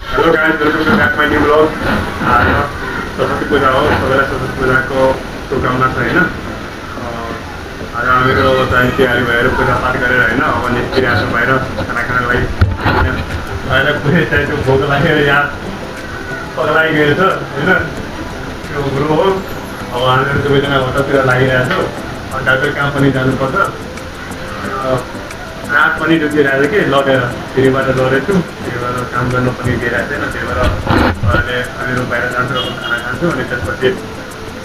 Hello guys, welcome to back my new blog. आज सरस्वती पूजा हो, सबैलाई सरस्वती पूजाको शुभकामना छ हैन। आज हामीहरू चाहिँ तयारी भएर पूजापाठ गरेर हैन अब निस्किरहेको छ बाहिर खाना खानको लागि। अहिले पुरै चाहिँ त्यो भोक लागेर यहाँ पगलाइगएको छ हैन। त्यो ग्रुप हो। अब हामीहरू सबैजना होटलतिर लागिरहेको छौँ। डाक्टर कहाँ पनि जानुपर्छ। रात पनि दुखिरहेको कि लगेर फेरिबाट लडेछु। त्यही भएर काम गर्न पनि दिइरहेको छैन। त्यही भएर अहिले हामीहरू बाहिर जान्छौँ, खाना खान्छौँ अनि त्यसपछि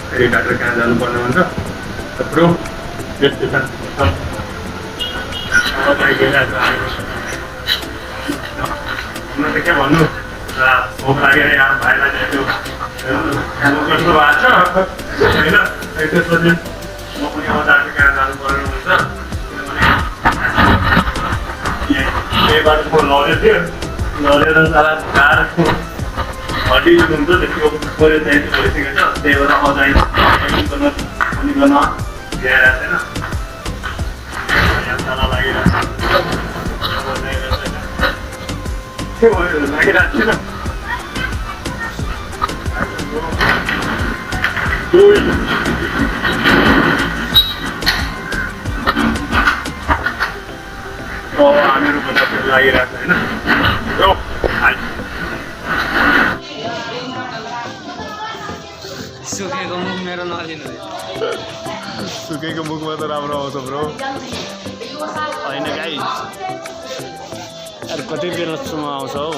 फेरि डाक्टर कहाँ जानुपर्ने हुन्छ। थुप्रो त्यस्तै छ। हुन त के भन्नु, भोक लागेर यहाँ भाइलाई चाहिँ त्यो खानु कस्तो भएको छ होइन। त्यसपछि म पनि अब डाक्टर कहाँ जानुपर्ने हुन्छ। त्यही बाटो लड्यो थियो, लडेर सारा ढाडको हड्डी जुन हुन्छ त्यसको पऱ्यो चाहिँ भइसकेको छ। त्यही भएर अझै पनि गर्न भ्याइरहेको छैन। यहाँ साला लागिरहेको छैन। हामीहरू पनि लागिरहेको छ होइन। सुकेको मुख मेरो नलिनु। सुकेको मुखमा त राम्रो आउँछ ब्रो। होइन गाइस, अरू कति बेलासम्म आउँछ हौ।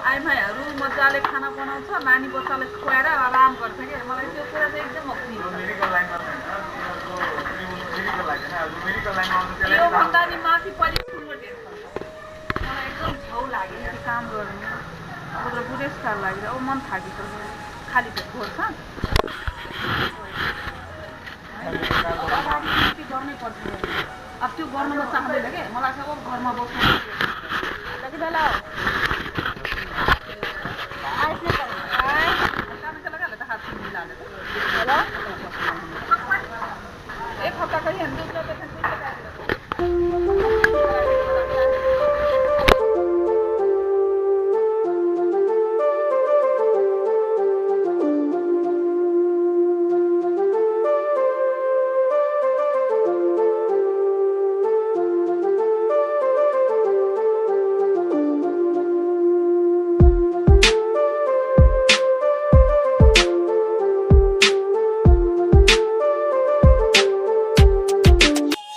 आइमाईहरू मजाले खाना बनाउँछ, नानी बच्चालाई खुवाएर आराम गर्छ कि मलाई त्यो कुरा चाहिँ एकदम योभन्दा नि माथि परिस्थितिबाट मलाई एकदम छेउ लाग्यो काम गर्नु। अब त बुढेसकाल लागेर अब मन थाकिसक्यो, खाली पेट घोर्छ। गर्नै पर्छ। अब त्यो गर्नु म चाहँदैन कि मलाई चाहिँ अब घरमा बस्नु जति बेला एक हफ्ता कहीं हम दूसरा पेशेंट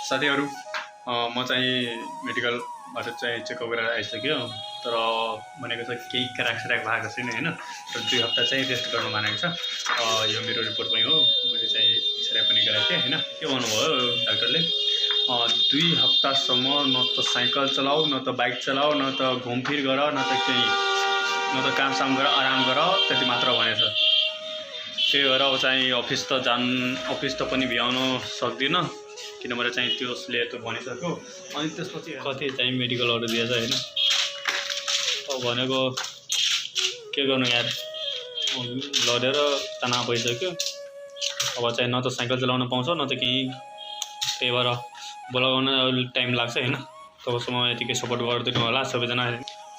साथीहरू, म चाहिँ मेडिकलबाट चाहिँ चेकअप गरेर आइसक्यो। तर भनेको छ केही क्राक भएको छैन होइन। र 2 हप्ता चाहिँ रेस्ट गर्नु भनेको छ। यो मेरो रिपोर्ट पनि हो। मैले चाहिँ एक्सरे पनि गराएको थिएँ होइन। के भन्नुभयो डाक्टरले, 2 हप्तासम्म न त साइकल चलाऊ, न त बाइक चलाऊ, न त घुमफिर गर, न त कामसाम गर, आराम गर, त्यति मात्र भनेछ। त्यही भएर अब चाहिँ अफिस त पनि भ्याउन सक्दिनँ किनभने चाहिँ त्यसले त भनिसक्यो। अनि त्यसपछि कति चाहिँ मेडिकलहरू दिएछ होइन। अब भनेको के गर्नु यार, लडेर तनाव भइसक्यो। अब चाहिँ न त साइकल चलाउन पाउँछ न त केही। त्यही भएर बोलाउन टाइम लाग्छ होइन। तबसम्म यतिकै सपोर्ट गरिदिनु होला सबैजना।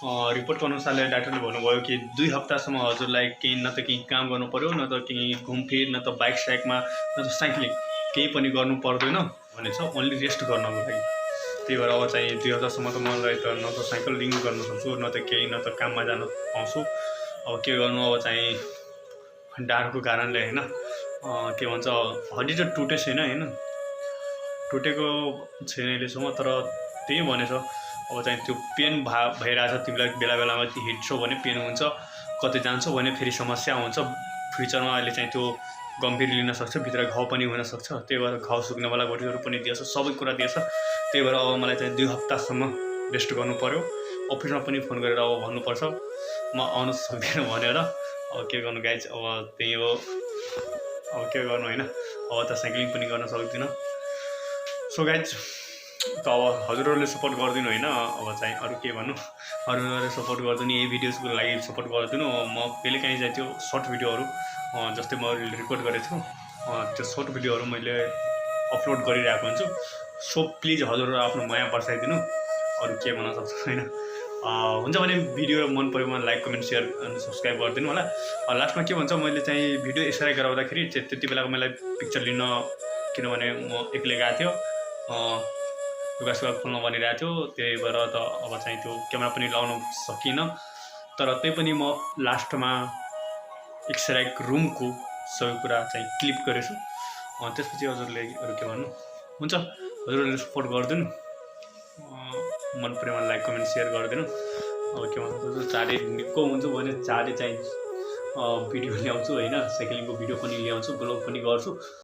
रिपोर्टको अनुसारले डाक्टरले भन्नुभयो कि 2 हप्तासम्म हजुरलाई केही न त केही काम गर्नु पर्यो, न त केही घुमफिर, न त बाइक साइकमा, न त साइक्लिङ केही पनि गर्नु पर्दैन भनेछ, ओन्ली रेस्ट गर्नको लागि। त्यही भएर अब चाहिँ 2 हप्तासम्म त मलाई त न त साइक्लिङ गर्न सक्छु, न त केही, न त काममा जान पाउँछु। अब के गर्नु, अब चाहिँ ढाडको कारणले होइन, के भन्छ हड्डी त टुटे छैन होइन, टुटेको छैन अहिलेसम्म, तर त्यही भनेछ अब चाहिँ त्यो पेन भइरहेछ तिमीलाई, बेला बेलामा हिँड्छौ भने पेन हुन्छ, कतै जान्छौ भने फेरि समस्या हुन्छ, फ्युचरमा अहिले चाहिँ त्यो गम्भीर लिन सक्छ, भित्र घाउ पनि हुनसक्छ। त्यही भएर घाउ सुक्नेवाला गोटीहरू पनि दिएछ, सबै कुरा दिएछ। त्यही भएर अब मलाई चाहिँ 2 हप्तासम्म रेस्ट गर्नु पर्यो। अफिसमा पनि फोन गरेर अब भन्नुपर्छ म आउनु सक्दिनँ भनेर। अब के गर्नु गाइज, अब त्यही हो, अब के गर्नु होइन, अब त साइक्लिङ पनि गर्न सक्दिनँ। सो गाइज त अब हजुरहरूले सपोर्ट गरिदिनु होइन, अब चाहिँ अरू के भन्नु, हजुरहरूले सपोर्ट गरिदिनु, यही भिडियोजको लागि सपोर्ट गरिदिनु। म कहिले काहीँ चाहिँ त्यो सर्ट भिडियोहरू जस्तै म रेकर्ड गरेको छु त्यो सर्ट भिडियोहरू मैले अपलोड गरिरहेको हुन्छु। सो प्लिज हजुरहरू आफ्नो माया बर्साइदिनु, अरू के भन्न सक्छु होइन। हुन्छ भने भिडियो मन पऱ्यो भने लाइक कमेन्ट सेयर अनि सब्सक्राइब गरिदिनु होला। लास्टमा के भन्छ, मैले चाहिँ भिडियो यसरी गराउँदाखेरि त्यति बेलाको मलाई पिक्चर लिन, किनभने म एक्लै गएको थियो, लुगासुगा खोल्न भनिरहेको थियो, त्यही भएर त अब चाहिँ त्यो क्यामेरा पनि लाउन सकिनँ। तर त्यही पनि म लास्टमा एक्सरे रुमको सबै कुरा चाहिँ क्लिप गरेछु। त्यसपछि हजुरले अरू के भन्नु, हुन्छ हजुरहरूले सपोर्ट गरिदिनु, मन पऱ्यो भने लाइक कमेन्ट सेयर गरिदिनु। अब के भन्नु, चाँडै निको हुन्छु भने चाँडै चाहिँ भिडियो ल्याउँछु होइन, साइक्लिङको भिडियो पनि ल्याउँछु, ब्लग पनि गर्छु।